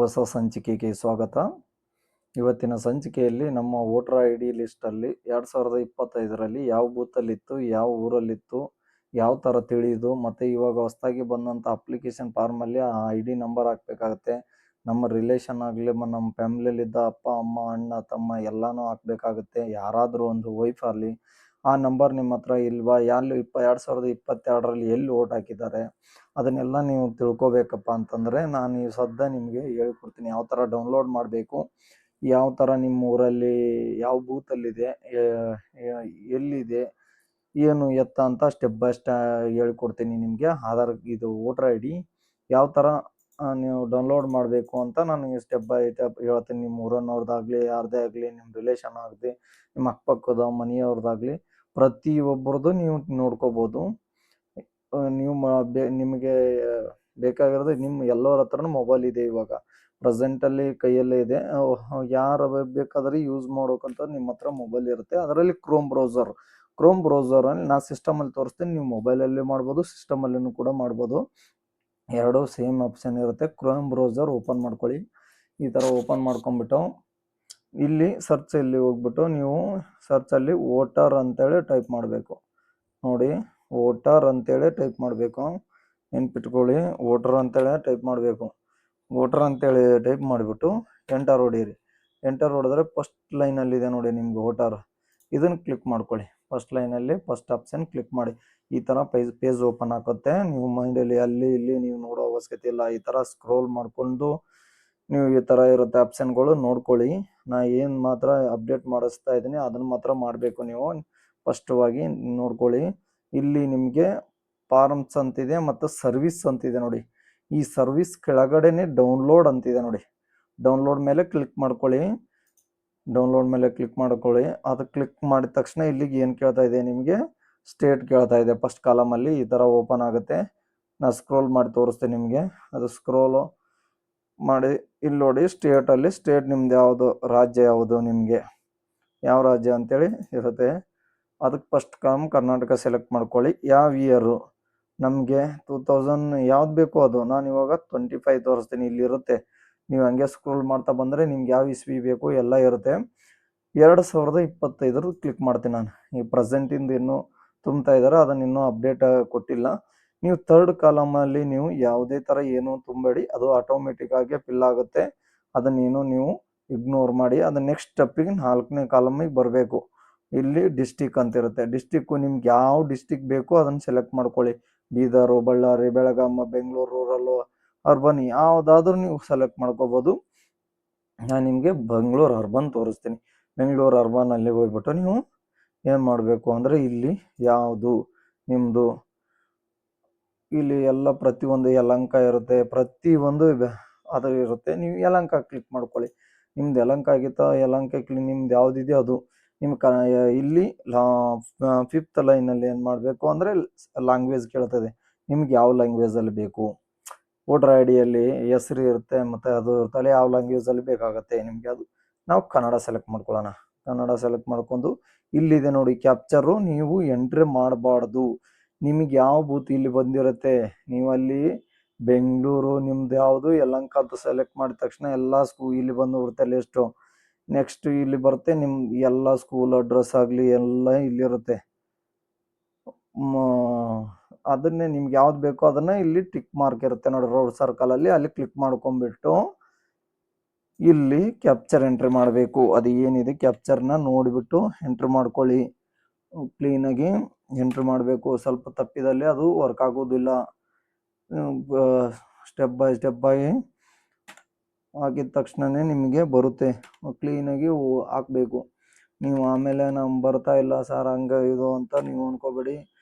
ಹೊಸ ಸಂಚಿಕೆಗೆ ಸ್ವಾಗತ. ಇವತ್ತಿನ ಸಂಚಿಕೆಯಲ್ಲಿ ನಮ್ಮ ವೋಟರ್ ಐ ಡಿ ಲಿಸ್ಟಲ್ಲಿ 2025ರಲ್ಲಿ ಯಾವ ಬೂತಲ್ಲಿತ್ತು, ಯಾವ ಊರಲ್ಲಿತ್ತು, ಯಾವ ಥರ ತಿಳಿದು, ಮತ್ತು ಇವಾಗ ಹೊಸದಾಗಿ ಬಂದಂಥ ಅಪ್ಲಿಕೇಶನ್ ಫಾರ್ಮಲ್ಲಿ ಆ ಐ ಡಿ ನಂಬರ್ ಹಾಕಬೇಕಾಗತ್ತೆ. ನಮ್ಮ ರಿಲೇಷನ್ ಆಗಲಿ, ನಮ್ಮ ಫ್ಯಾಮಿಲಿಯಲ್ಲಿದ್ದ ಅಪ್ಪ ಅಮ್ಮ ಅಣ್ಣ ತಮ್ಮ ಎಲ್ಲನೂ ಹಾಕಬೇಕಾಗುತ್ತೆ. ಯಾರಾದರೂ ಒಂದು ವೈಫ್ ಆಗಲಿ ಆ ನಂಬರ್ ನಿಮ್ಮ ಹತ್ರ ಇಲ್ವಾ, 2022ರಲ್ಲಿ ಎಲ್ಲಿ ವೋಟ್ ಹಾಕಿದ್ದಾರೆ ಅದನ್ನೆಲ್ಲ ನೀವು ತಿಳ್ಕೊಬೇಕಪ್ಪ ಅಂತಂದರೆ ನಾನು ಈ ಸದ್ಯ ನಿಮಗೆ ಹೇಳ್ಕೊಡ್ತೀನಿ. ಯಾವ ಥರ ಡೌನ್ಲೋಡ್ ಮಾಡಬೇಕು, ಯಾವ ಥರ ನಿಮ್ಮ ಊರಲ್ಲಿ ಯಾವ ಬೂತಲ್ಲಿದೆ, ಎಲ್ಲಿದೆ, ಏನು ಎತ್ತ ಅಂತ ಸ್ಟೆಪ್ ಬೈ ಹೇಳ್ಕೊಡ್ತೀನಿ ನಿಮಗೆ. ಇದು ವೋಟರ್ ಐ ಡಿ ಯಾವ ಥರ ನೀವು ಡೌನ್ಲೋಡ್ ಮಾಡಬೇಕು ಅಂತ ನಾನು ಸ್ಟೆಪ್ ಬೈ ಸ್ಟೆಪ್ ಹೇಳ್ತೀನಿ. ನಿಮ್ಮ ಊರನ್ನವ್ರದ್ದಾಗಲಿ, ಯಾರದೇ ಆಗಲಿ, ನಿಮ್ಮ ರಿಲೇಷನ್ ಆಗಲಿ, ನಿಮ್ಮ ಅಕ್ಕಪಕ್ಕದ ಮನೆಯವ್ರದ್ದಾಗಲಿ ಪ್ರತಿಯೊಬ್ಬರದ್ದು ನೀವು ನೋಡ್ಕೋಬೋದು. ನೀವು ನಿಮಗೆ ಬೇಕಾಗಿರೋದು ನಿಮ್ಮ ಎಲ್ಲರ ಹತ್ರನೂ ಮೊಬೈಲ್ ಇದೆ. ಇವಾಗ ಪ್ರೆಸೆಂಟಲ್ಲಿ ಕೈಯಲ್ಲೇ ಇದೆ. ಯಾರು ಬೇಕಾದ್ರೆ ಯೂಸ್ ಮಾಡೋಕ್ಕಂತ ನಿಮ್ಮ ಹತ್ರ ಮೊಬೈಲ್ ಇರುತ್ತೆ. ಅದರಲ್ಲಿ ಕ್ರೋಮ್ ಬ್ರೌಸರಲ್ಲಿ ನಾನು ಸಿಸ್ಟಮಲ್ಲಿ ತೋರಿಸ್ತೀನಿ. ನೀವು ಮೊಬೈಲಲ್ಲಿ ಮಾಡ್ಬೋದು, ಸಿಸ್ಟಮಲ್ಲೂ ಕೂಡ ಮಾಡ್ಬೋದು. ಎರಡೂ ಸೇಮ್ ಆಪ್ಷನ್ ಇರುತ್ತೆ. ಕ್ರೋಮ್ ಬ್ರೌಸರ್ ಓಪನ್ ಮಾಡ್ಕೊಳ್ಳಿ. ಈ ಥರ ಓಪನ್ ಮಾಡ್ಕೊಂಬಿಟ್ಟು ಇಲ್ಲಿ ಸರ್ಚಲ್ಲಿ ಹೋಗ್ಬಿಟ್ಟು ನೀವು ಸರ್ಚಲ್ಲಿ ವೋಟರ್ ಅಂತೇಳಿ ಟೈಪ್ ಮಾಡಬೇಕು. ನೋಡಿ, ವೋಟರ್ ಅಂತೇಳಿ ಟೈಪ್ ಮಾಡಬೇಕು. ನೆನ್ಪಿಟ್ಕೊಳ್ಳಿ, ವೋಟರ್ ಅಂತೇಳಿ ಟೈಪ್ ಮಾಡಬೇಕು. ವೋಟರ್ ಅಂತೇಳಿ ಟೈಪ್ ಮಾಡಿಬಿಟ್ಟು ಎಂಟರ್ ಹೊಡೀರಿ. ಎಂಟರ್ ಹೊಡೆದ್ರೆ ಫಸ್ಟ್ ಲೈನಲ್ಲಿದೆ ನೋಡಿ ನಿಮ್ಗೆ ವೋಟರ್, ಇದನ್ನು ಕ್ಲಿಕ್ ಮಾಡ್ಕೊಳ್ಳಿ. ಫಸ್ಟ್ ಲೈನಲ್ಲಿ ಫಸ್ಟ್ ಆಪ್ಷನ್ ಕ್ಲಿಕ್ ಮಾಡಿ. ಈ ಥರ ಪೇಜ್ ಓಪನ್ ಆಗುತ್ತೆ. ನೀವು ಮೈಂಡಲ್ಲಿ ಅಲ್ಲಿ ಇಲ್ಲಿ ನೀವು ನೋಡೋ ಅವಶ್ಯಕತೆ ಇಲ್ಲ. ಈ ಥರ ಸ್ಕ್ರೋಲ್ ಮಾಡಿಕೊಂಡು ನೀವು ಈ ಥರ ಇರುತ್ತೆ ಆಪ್ಷನ್ಗಳು ನೋಡ್ಕೊಳ್ಳಿ. ನಾ ಏನು ಮಾತ್ರ ಅಪ್ಡೇಟ್ ಮಾಡಿಸ್ತಾ ಇದ್ದೀನಿ ಅದನ್ನು ಮಾತ್ರ ಮಾಡಬೇಕು. ನೀವು ಫಸ್ಟವಾಗಿ ನೋಡ್ಕೊಳ್ಳಿ. ಇಲ್ಲಿ ನಿಮಗೆ ಫಾರ್ಮ್ಸ್ ಅಂತಿದೆ ಮತ್ತು ಸರ್ವಿಸ್ ಅಂತಿದೆ ನೋಡಿ. ಈ ಸರ್ವಿಸ್ ಕೆಳಗಡೆನೆ ಡೌನ್ಲೋಡ್ ಅಂತಿದೆ ನೋಡಿ. ಡೌನ್ಲೋಡ್ ಮೇಲೆ ಕ್ಲಿಕ್ ಮಾಡ್ಕೊಳ್ಳಿ. ಅದು ಕ್ಲಿಕ್ ಮಾಡಿದ ತಕ್ಷಣ ಇಲ್ಲಿಗೆ ಏನು ಕೇಳ್ತಾ ಇದೆ, ನಿಮಗೆ ಸ್ಟೇಟ್ ಕೇಳ್ತಾ ಇದೆ. ಫಸ್ಟ್ ಕಾಲಮಲ್ಲಿ ಈ ಥರ ಓಪನ್ ಆಗುತ್ತೆ. ನಾನು ಸ್ಕ್ರೋಲ್ ಮಾಡಿ ತೋರಿಸ್ತೀನಿ ನಿಮಗೆ. ಅದು ಸ್ಕ್ರೋಲು ಮಾಡಿ ಇಲ್ಲಿ ನೋಡಿ, ಸ್ಟೇಟ್ ನಿಮ್ದು ಯಾವುದು, ರಾಜ್ಯ ಯಾವುದು, ನಿಮಗೆ ಯಾವ ರಾಜ್ಯ ಅಂತೇಳಿ ಇರುತ್ತೆ. ಅದಕ್ಕೆ ಫಸ್ಟ್ ಕರ್ನಾಟಕ ಸೆಲೆಕ್ಟ್ ಮಾಡ್ಕೊಳ್ಳಿ. ಯಾವ ಇಯರು ನಮಗೆ 2000 ಯಾವ್ದು ಬೇಕು ಅದು. ನಾನು ಇವಾಗ 25 ತೋರಿಸ್ತೀನಿ. ಇಲ್ಲಿರುತ್ತೆ. ನೀವು ಹಂಗೆ ಸ್ಕ್ರೋಲ್ ಮಾಡ್ತಾ ಬಂದರೆ ನಿಮ್ಗೆ ಯಾವ ಇಸ್ವಿ ಬೇಕು ಎಲ್ಲ ಇರುತ್ತೆ. 2025 ಕ್ಲಿಕ್ ಮಾಡ್ತೀನಿ ನಾನು. ಈ ಪ್ರೆಸೆಂಟಿಂದ ಇನ್ನೂ ತುಂಬ್ತಾ ಇದ್ದಾರೆ, ಅದನ್ನು ಇನ್ನೂ ಅಪ್ಡೇಟ್ ಕೊಟ್ಟಿಲ್ಲ. ನೀವು ಥರ್ಡ್ ಕಾಲಮಲ್ಲಿ ನೀವು ಯಾವುದೇ ಥರ ಏನು ತುಂಬಬೇಡಿ, ಅದು ಆಟೋಮೆಟಿಕ್ ಆಗಿ ಫಿಲ್ ಆಗುತ್ತೆ. ಅದನ್ನೇನು ನೀವು ಇಗ್ನೋರ್ ಮಾಡಿ. ಅದು ನೆಕ್ಸ್ಟ್ ಸ್ಟೆಪ್ಪಿಗೆ 4ನೇ ಕಾಲಮಿಗೆ ಬರಬೇಕು. ಇಲ್ಲಿ ಡಿಸ್ಟಿಕ್ ಅಂತಿರುತ್ತೆ. ಡಿಸ್ಟಿಕ್ಕು ನಿಮ್ಗೆ ಯಾವ ಡಿಸ್ಟಿಕ್ ಬೇಕೋ ಅದನ್ನು ಸೆಲೆಕ್ಟ್ ಮಾಡ್ಕೊಳ್ಳಿ. ಬೀದರು, ಬಳ್ಳಾರಿ, ಬೆಳಗಾಂ, ಬೆಂಗಳೂರು, ರೂರಲ್ಲು, ಅರ್ಬನ್ ಯಾವುದಾದ್ರೂ ನೀವು ಸೆಲೆಕ್ಟ್ ಮಾಡ್ಕೋಬೋದು. ನಾನು ನಿಮಗೆ ಬೆಂಗಳೂರು ಅರ್ಬನ್ ತೋರಿಸ್ತೀನಿ. ಬೆಂಗಳೂರು ಅರ್ಬನಲ್ಲಿ ಹೋಗ್ಬಿಟ್ಟು ನೀವು ಏನು ಮಾಡಬೇಕು ಅಂದರೆ ಇಲ್ಲಿ ಯಾವುದು ನಿಮ್ಮದು, ಇಲ್ಲಿ ಎಲ್ಲ ಪ್ರತಿಯೊಂದು ಯಲಹಂಕ ಇರುತ್ತೆ, ಪ್ರತಿಯೊಂದು ಅದು ಇರುತ್ತೆ. ನೀವು ಯಲಹಂಕ ಕ್ಲಿಕ್ ಮಾಡ್ಕೊಳ್ಳಿ. ನಿಮ್ದು ಯಲಹಂಕ ಆಗಿತ್ತಾ, ಯಲಹಂಕ ನಿಮ್ದು ಯಾವುದಿದೆಯೋ ಅದು ನಿಮ್ಮ ಇಲ್ಲಿ 5th ಲೈನಲ್ಲಿ ಏನು ಮಾಡಬೇಕು ಅಂದರೆ ಲ್ಯಾಂಗ್ವೇಜ್ ಕೇಳ್ತದೆ. ನಿಮ್ಗೆ ಯಾವ ಲ್ಯಾಂಗ್ವೇಜಲ್ಲಿ ಬೇಕು. ವೋಟರ್ ಐ ಡಿಯಲ್ಲಿ ಹೆಸರು ಇರುತ್ತೆ ಮತ್ತು ಅದು ಇರ್ತಲ್ಲ, ಯಾವ ಲ್ಯಾಂಗ್ವೇಜಲ್ಲಿ ಬೇಕಾಗುತ್ತೆ ನಿಮಗೆ. ಅದು ನಾವು ಕನ್ನಡ ಸೆಲೆಕ್ಟ್ ಮಾಡ್ಕೊಳ್ಳೋಣ. ಕನ್ನಡ ಸೆಲೆಕ್ಟ್ ಮಾಡ್ಕೊಂಡು ಇಲ್ಲಿದೆ ನೋಡಿ ಕ್ಯಾಪ್ಚರು, ನೀವು ಎಂಟ್ರಿ ಮಾಡಬಾರ್ದು. ನಿಮಗೆ ಯಾವ ಬೂತ್ ಇಲ್ಲಿ ಬಂದಿರುತ್ತೆ, ನೀವು ಅಲ್ಲಿ ಬೆಂಗಳೂರು ನಿಮ್ದು ಯಾವುದು ಯಲಹಂಕದ್ದು ಸೆಲೆಕ್ಟ್ ಮಾಡಿದ ತಕ್ಷಣ ಎಲ್ಲ ಇಲ್ಲಿ ಬಂದು ಬಿಡುತ್ತೆ ಲಿಸ್ಟು. ನೆಕ್ಸ್ಟ್ ಇಲ್ಲಿ ಬರುತ್ತೆ ನಿಮ್ಮ ಎಲ್ಲ ಸ್ಕೂಲ್ ಅಡ್ರೆಸ್ ಆಗಲಿ ಎಲ್ಲ ಇಲ್ಲಿರುತ್ತೆ. ಅದನ್ನೇ ನಿಮ್ಗೆ ಯಾವ್ದು ಬೇಕೋ ಅದನ್ನು ಇಲ್ಲಿ ಟಿಕ್ ಮಾರ್ಕ್ ಇರುತ್ತೆ ನೋಡಿ ರೋಡ್ ಸರ್ಕಲಲ್ಲಿ, ಅಲ್ಲಿ ಕ್ಲಿಕ್ ಮಾಡ್ಕೊಂಡ್ಬಿಟ್ಟು ಇಲ್ಲಿ ಕ್ಯಾಪ್ಚರ್ ಎಂಟ್ರಿ ಮಾಡಬೇಕು. ಅದು ಏನಿದೆ ಕ್ಯಾಪ್ಚರ್ನ ನೋಡಿಬಿಟ್ಟು ಎಂಟ್ರಿ ಮಾಡ್ಕೊಳ್ಳಿ. ಕ್ಲೀನಾಗಿ ಎಂಟ್ರಿ ಮಾಡಬೇಕು. ಸ್ವಲ್ಪ ತಪ್ಪಿದಲ್ಲಿ ಅದು ವರ್ಕ್ ಆಗೋದಿಲ್ಲ. ಸ್ಟೆಪ್ ಬೈ ಹಾಕಿದ ತಕ್ಷಣವೇ ನಿಮಗೆ ಬರುತ್ತೆ. ಕ್ಲೀನಾಗಿ ಹಾಕಬೇಕು ನೀವು. ಆಮೇಲೆ ನಮ್ಗೆ ಬರ್ತಾ ಇಲ್ಲ ಸರ್ ಹಂಗೆ ಇದು ಅಂತ ನೀವು ಅನ್ಕೋಬೇಡಿ.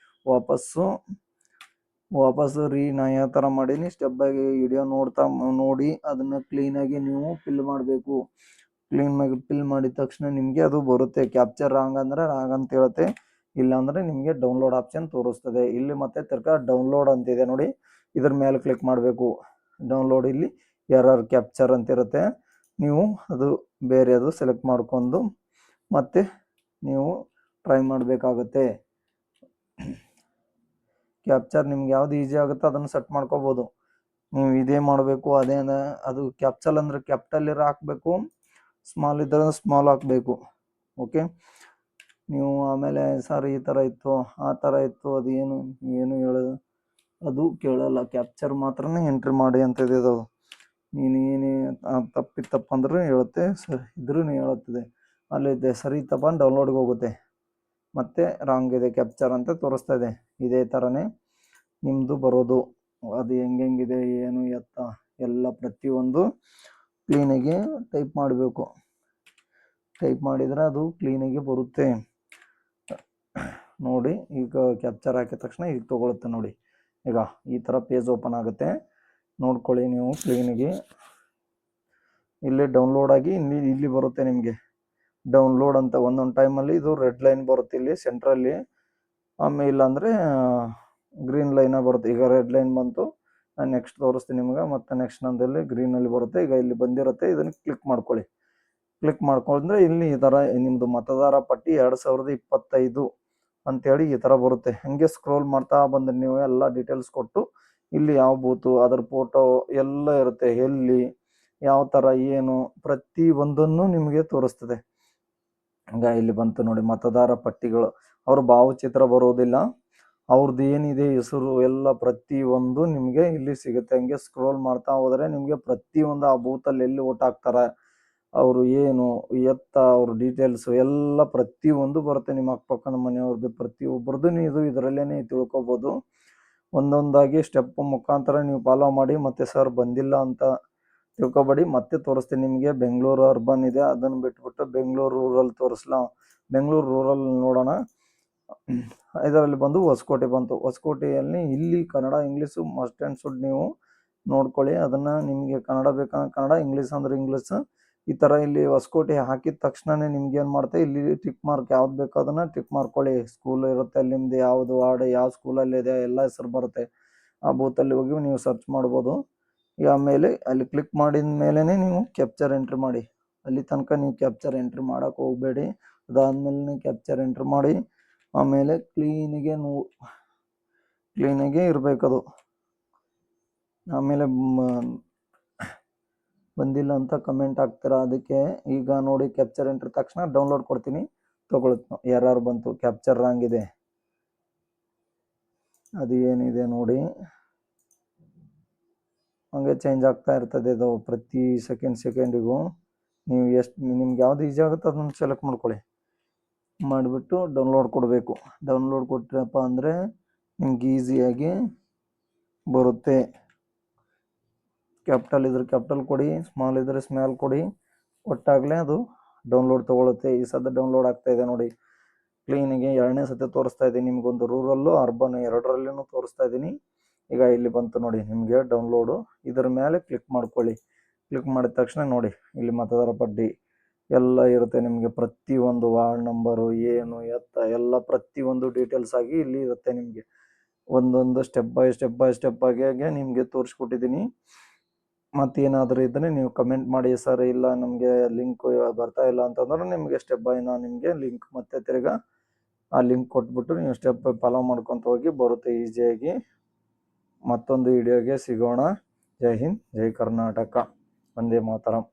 ವಾಪಸ್ಸು ನಾ ಯಾವ ಥರ ಮಾಡೀನಿ ಸ್ಟೆಪ್ ಬೈ ವಿಡಿಯೋ ನೋಡಿ ಅದನ್ನು ಕ್ಲೀನಾಗಿ ನೀವು ಫಿಲ್ ಮಾಡಬೇಕು. ಕ್ಲೀನಾಗಿ ಫಿಲ್ ಮಾಡಿದ ತಕ್ಷಣ ನಿಮಗೆ ಅದು ಬರುತ್ತೆ. ಕ್ಯಾಪ್ಚರ್ ರಾಂಗ್ ಅಂದರೆ ರಾಂಗ್ ಅಂತ ಹೇಳುತ್ತೆ, ಇಲ್ಲಾಂದರೆ ನಿಮಗೆ ಡೌನ್ಲೋಡ್ ಆಪ್ಷನ್ ತೋರಿಸ್ತದೆ. ಇಲ್ಲಿ ಮತ್ತೆ ತಿರ್ಗಾ ಡೌನ್ಲೋಡ್ ಅಂತಿದೆ ನೋಡಿ, ಇದ್ರ ಮೇಲೆ ಕ್ಲಿಕ್ ಮಾಡಬೇಕು. ಡೌನ್ಲೋಡ್ ಇಲ್ಲಿ ಎರರ್ ಕ್ಯಾಪ್ಚರ್ ಅಂತಿರುತ್ತೆ. ನೀವು ಅದು ಬೇರೆದು ಸೆಲೆಕ್ಟ್ ಮಾಡ್ಕೊಂಡು ಮತ್ತೆ ನೀವು ಟ್ರೈ ಮಾಡಬೇಕಾಗುತ್ತೆ. ಕ್ಯಾಪ್ಚರ್ ನಿಮ್ಗೆ ಯಾವ್ದು ಈಸಿ ಆಗುತ್ತೋ ಅದನ್ನು ಸೆಟ್ ಮಾಡ್ಕೋಬೋದು. ನೀವು ಇದೇ ಮಾಡಬೇಕು. ಅದು ಕ್ಯಾಪ್ಚಲ್ ಅಂದರೆ ಕ್ಯಾಪಿಟಲ್ ಇರೋ ಹಾಕಬೇಕು, ಸ್ಮಾಲ್ ಇದ್ದರೆ ಸ್ಮಾಲ್ ಹಾಕಬೇಕು. ಓಕೆ, ನೀವು ಆಮೇಲೆ ಸರ್ ಈ ಥರ ಇತ್ತು ಆ ಥರ ಇತ್ತು ಅದು ಏನು ಹೇಳೋದು ಅದು ಕೇಳಲ್ಲ, ಕ್ಯಾಪ್ಚರ್ ಮಾತ್ರನೇ ಎಂಟ್ರಿ ಮಾಡಿ ಅಂತ ಇದೆ ಅದು. ನೀನು ಏನೇ ತಪ್ಪಂದ್ರೆ ಹೇಳುತ್ತೆ, ಇದ್ರೂ ಹೇಳುತ್ತದೆ. ಅಲ್ಲಿದೆ ಸರಿ ತಪ್ಪ ಡೌನ್ಲೋಡ್ಗೆ ಹೋಗುತ್ತೆ, ಮತ್ತೆ ರಾಂಗ್ ಇದೆ ಕ್ಯಾಪ್ಚರ್ ಅಂತ ತೋರಿಸ್ತಾ ಇದೆ. ಇದೇ ಥರನೇ ನಿಮ್ಮದು ಬರೋದು. ಅದು ಹೆಂಗಿದೆ ಏನು ಎತ್ತ ಎಲ್ಲ ಪ್ರತಿಯೊಂದು ಕ್ಲೀನಾಗಿ ಟೈಪ್ ಮಾಡಬೇಕು. ಟೈಪ್ ಮಾಡಿದರೆ ಅದು ಕ್ಲೀನಾಗಿ ಬರುತ್ತೆ ನೋಡಿ. ಈಗ ಕ್ಯಾಪ್ಚರ್ ಹಾಕಿದ ತಕ್ಷಣ ಈಗ ತೊಗೊಳುತ್ತೆ ನೋಡಿ. ಈಗ ಈ ಥರ ಪೇಜ್ ಓಪನ್ ಆಗುತ್ತೆ, ನೋಡ್ಕೊಳ್ಳಿ ನೀವು ಕ್ಲೀನಾಗಿ. ಇಲ್ಲಿ ಡೌನ್ಲೋಡ್ ಆಗಿ ಇಲ್ಲಿ ಬರುತ್ತೆ ನಿಮಗೆ ಡೌನ್ಲೋಡ್ ಅಂತ. ಒಂದೊಂದು ಟೈಮಲ್ಲಿ ಇದು ರೆಡ್ ಲೈನ್ ಬರುತ್ತೆ ಇಲ್ಲಿ ಸೆಂಟ್ರಲ್ಲಿ, ಆಮೇಲೆ ಇಲ್ಲಾಂದರೆ ಗ್ರೀನ್ ಲೈನ ಬರುತ್ತೆ. ಈಗ ರೆಡ್ ಲೈನ್ ಬಂತು, ನಾನು ನೆಕ್ಸ್ಟ್ ತೋರಿಸ್ತೀನಿ ನಿಮ್ಗೆ. ಮತ್ತು ನೆಕ್ಸ್ಟ್ ನಂದಲ್ಲಿ ಗ್ರೀನಲ್ಲಿ ಬರುತ್ತೆ. ಈಗ ಇಲ್ಲಿ ಬಂದಿರುತ್ತೆ, ಇದನ್ನು ಕ್ಲಿಕ್ ಮಾಡ್ಕೊಳ್ಳಿ. ಕ್ಲಿಕ್ ಮಾಡ್ಕೊಂಡ್ರೆ ಇಲ್ಲಿ ಈ ಥರ ನಿಮ್ಮದು ಮತದಾರ ಪಟ್ಟಿ 2025 ಅಂತೇಳಿ ಈ ಥರ ಬರುತ್ತೆ. ಹಾಗೆ ಸ್ಕ್ರೋಲ್ ಮಾಡ್ತಾ ಬಂದರೆ ನೀವು ಎಲ್ಲ ಡೀಟೇಲ್ಸ್ ಕೊಟ್ಟು ಇಲ್ಲಿ ಯಾವ ಬೂತು, ಅದರ ಫೋಟೋ ಎಲ್ಲ ಇರುತ್ತೆ, ಎಲ್ಲಿ ಯಾವ ಥರ ಏನು ಪ್ರತಿ ಒಂದನ್ನು ನಿಮಗೆ ತೋರಿಸ್ತದೆ. ಈಗ ಇಲ್ಲಿ ಬಂತು ನೋಡಿ ಮತದಾರ ಪಟ್ಟಿಗಳು. ಅವ್ರ ಭಾವಚಿತ್ರ ಬರೋದಿಲ್ಲ, ಅವ್ರದ್ದು ಏನಿದೆ ಹೆಸರು ಎಲ್ಲ ಪ್ರತಿಯೊಂದು ನಿಮಗೆ ಇಲ್ಲಿ ಸಿಗುತ್ತೆ. ಹಂಗೆ ಸ್ಕ್ರೋಲ್ ಮಾಡ್ತಾ ಹೋದರೆ ನಿಮಗೆ ಪ್ರತಿಯೊಂದು ಆ ಬೂತಲ್ಲಿ ಎಲ್ಲಿ ಓಟ್ ಹಾಕ್ತಾರೆ, ಅವರು ಏನು ಎತ್ತ, ಅವ್ರ ಡೀಟೇಲ್ಸು ಎಲ್ಲ ಪ್ರತಿಯೊಂದು ಬರುತ್ತೆ. ನಿಮ್ಮ ಅಕ್ಕಪಕ್ಕದ ಮನೆಯವ್ರದ್ದು ಪ್ರತಿಯೊಬ್ಬರದ್ದು ನೀವು ಇದರಲ್ಲೇ ತಿಳ್ಕೊಬೋದು. ಒಂದೊಂದಾಗಿ ಸ್ಟೆಪ್ ಮುಖಾಂತರ ನೀವು ಫಾಲೋ ಮಾಡಿ. ಮತ್ತು ಸರ್ ಬಂದಿಲ್ಲ ಅಂತ ತಿಳ್ಕೊಬೇಡಿ, ಮತ್ತೆ ತೋರಿಸ್ತೀನಿ ನಿಮಗೆ. ಬೆಂಗಳೂರು ಅರ್ಬನ್ ಇದೆ, ಅದನ್ನು ಬಿಟ್ಬಿಟ್ಟು ಬೆಂಗಳೂರು ರೂರಲ್ ತೋರಿಸ್ಲಾ. ಬೆಂಗಳೂರು ರೂರಲ್ ನೋಡೋಣ. ಇದರಲ್ಲಿ ಬಂದು ಹೊಸಕೋಟೆ ಬಂತು. ಹೊಸಕೋಟೆಯಲ್ಲಿ ಇಲ್ಲಿ Kannada English must and should ನೀವು ನೋಡ್ಕೊಳ್ಳಿ. ಅದನ್ನು ನಿಮಗೆ ಕನ್ನಡ ಬೇಕಂದ್ರೆ ಕನ್ನಡ, ಇಂಗ್ಲೀಷ್ ಅಂದ್ರೆ ಇಂಗ್ಲೀಷ್. ಈ ಥರ ಇಲ್ಲಿ ಹೊಸಕೋಟೆ ಹಾಕಿದ ತಕ್ಷಣವೇ ನಿಮ್ಗೆ ಏನು ಮಾಡ್ತೆ, ಇಲ್ಲಿ ಟಿಕ್ ಮಾರ್ಕ್ ಯಾವ್ದು ಬೇಕೋ ಅದನ್ನು ಟಿಕ್ ಮಾಡ್ಕೊಳ್ಳಿ. ಸ್ಕೂಲ್ ಇರುತ್ತೆ ಅಲ್ಲಿ, ನಿಮ್ಮದು ಯಾವುದು ವಾರ್ಡ್ ಯಾವ ಸ್ಕೂಲಲ್ಲಿದೆ ಎಲ್ಲ ಹೆಸರು ಬರುತ್ತೆ. ಆ ಬೂತಲ್ಲಿ ಹೋಗಿ ನೀವು ಸರ್ಚ್ ಮಾಡ್ಬೋದು. ಈಗ ಆಮೇಲೆ ಅಲ್ಲಿ ಕ್ಲಿಕ್ ಮಾಡಿದ ಮೇಲೇ ನೀವು ಕ್ಯಾಪ್ಚರ್ ಎಂಟ್ರಿ ಮಾಡಿ. ಅಲ್ಲಿ ತನಕ ನೀವು ಕ್ಯಾಪ್ಚರ್ ಎಂಟ್ರಿ ಮಾಡೋಕ್ಕೆ ಹೋಗಬೇಡಿ. ಅದಾದಮೇಲೆ ಕ್ಯಾಪ್ಚರ್ ಎಂಟ್ರಿ ಮಾಡಿ ಆಮೇಲೆ ಕ್ಲೀನಾಗೆ ಇರಬೇಕದು. ಆಮೇಲೆ ಬಂದಿಲ್ಲ ಅಂತ ಕಮೆಂಟ್ ಹಾಕ್ತೀರಾ, ಅದಕ್ಕೆ ಈಗ ನೋಡಿ ಕ್ಯಾಪ್ಚರ್ ಎಂಟ್ರಿ ತಕ್ಷಣ ಡೌನ್ಲೋಡ್ ಕೊಡ್ತೀನಿ, ತಗೊಳುತ್ತೆ. ಯಾರು ಬಂತು ಕ್ಯಾಪ್ಚರ್ ರಾಂಗ್ ಇದೆ, ಅದು ಏನಿದೆ ನೋಡಿ ಹಂಗೆ ಚೇಂಜ್ ಆಗ್ತಾ ಇರ್ತದೆ ಅದು ಪ್ರತಿ ಸೆಕೆಂಡಿಗೂ. ನೀವು ನಿಮ್ಗೆ ಯಾವ್ದು ಈಸಿ ಆಗುತ್ತೆ ಅದನ್ನು ಸೆಲೆಕ್ಟ್ ಮಾಡ್ಕೊಳ್ಳಿ, ಮಾಡಿಬಿಟ್ಟು ಡೌನ್ಲೋಡ್ ಕೊಡಬೇಕು. ಡೌನ್ಲೋಡ್ ಕೊಟ್ಟರಪ್ಪ ಅಂದರೆ ನಿಮ್ಗೆ ಈಸಿಯಾಗಿ ಬರುತ್ತೆ. ಕ್ಯಾಪಿಟಲ್ ಇದ್ರೆ ಕ್ಯಾಪಿಟಲ್ ಕೊಡಿ, ಸ್ಮಾಲ್ ಇದ್ರೆ ಸ್ಮಾಲ್ ಕೊಡಿ, ಒಟ್ಟಾಗಲೇ ಅದು ಡೌನ್ಲೋಡ್ ತೊಗೊಳುತ್ತೆ. ಈ ಸದ್ಯ ಡೌನ್ಲೋಡ್ ಆಗ್ತಾ ಇದೆ ನೋಡಿ ಕ್ಲೀನಿಗೆ. 2ನೇ ಸತಿ ತೋರಿಸ್ತಾ ಇದ್ದೀನಿ ನಿಮ್ಗೊಂದು ರೂರಲ್ಲು ಅರ್ಬನ್ ಎರಡರಲ್ಲೂ ತೋರಿಸ್ತಾ ಇದ್ದೀನಿ. ಈಗ ಇಲ್ಲಿ ಬಂತು ನೋಡಿ ನಿಮಗೆ ಡೌನ್ಲೋಡು. ಇದರ ಮೇಲೆ ಕ್ಲಿಕ್ ಮಾಡ್ಕೊಳ್ಳಿ. ಕ್ಲಿಕ್ ಮಾಡಿದ ತಕ್ಷಣ ನೋಡಿ ಇಲ್ಲಿ ಮತದಾರ ಪಟ್ಟಿ ಎಲ್ಲ ಇರುತ್ತೆ ನಿಮಗೆ. ಪ್ರತಿಯೊಂದು ವಾರ್ಡ್ ನಂಬರು ಏನು ಎತ್ತ ಎಲ್ಲ ಪ್ರತಿಯೊಂದು ಡೀಟೇಲ್ಸ್ ಆಗಿ ಇಲ್ಲಿ ಇರುತ್ತೆ ನಿಮಗೆ. ಒಂದೊಂದು ಸ್ಟೆಪ್ ಬೈ ಸ್ಟೆಪ್ ಆಗಿ ನಿಮಗೆ ತೋರಿಸ್ಕೊಟ್ಟಿದ್ದೀನಿ. ಮತ್ತೇನಾದರೂ ಇದ್ದರೆ ನೀವು ಕಮೆಂಟ್ ಮಾಡಿ, ಸರ್ ಇಲ್ಲ ನಮಗೆ ಲಿಂಕ್ ಬರ್ತಾ ಇಲ್ಲ ಅಂತಂದ್ರೆ ನಿಮಗೆ ಸ್ಟೆಪ್ ಬೈ ನಾನು ನಿಮಗೆ ಲಿಂಕ್ ಮತ್ತೆ ತಿರ್ಗಾ ಆ ಲಿಂಕ್ ಕೊಟ್ಬಿಟ್ಟು ನೀವು ಸ್ಟೆಪ್ ಬೈ ಫಾಲೋ ಮಾಡ್ಕೊತ ಹೋಗಿ ಬರುತ್ತೆ ಈಸಿಯಾಗಿ. ಮತ್ತೊಂದು ವಿಡಿಯೋಗೆ ಸಿಗೋಣ. ಜೈ ಹಿಂದ್, ಜೈ ಕರ್ನಾಟಕ, ವಂದೇ ಮಾತರಂ.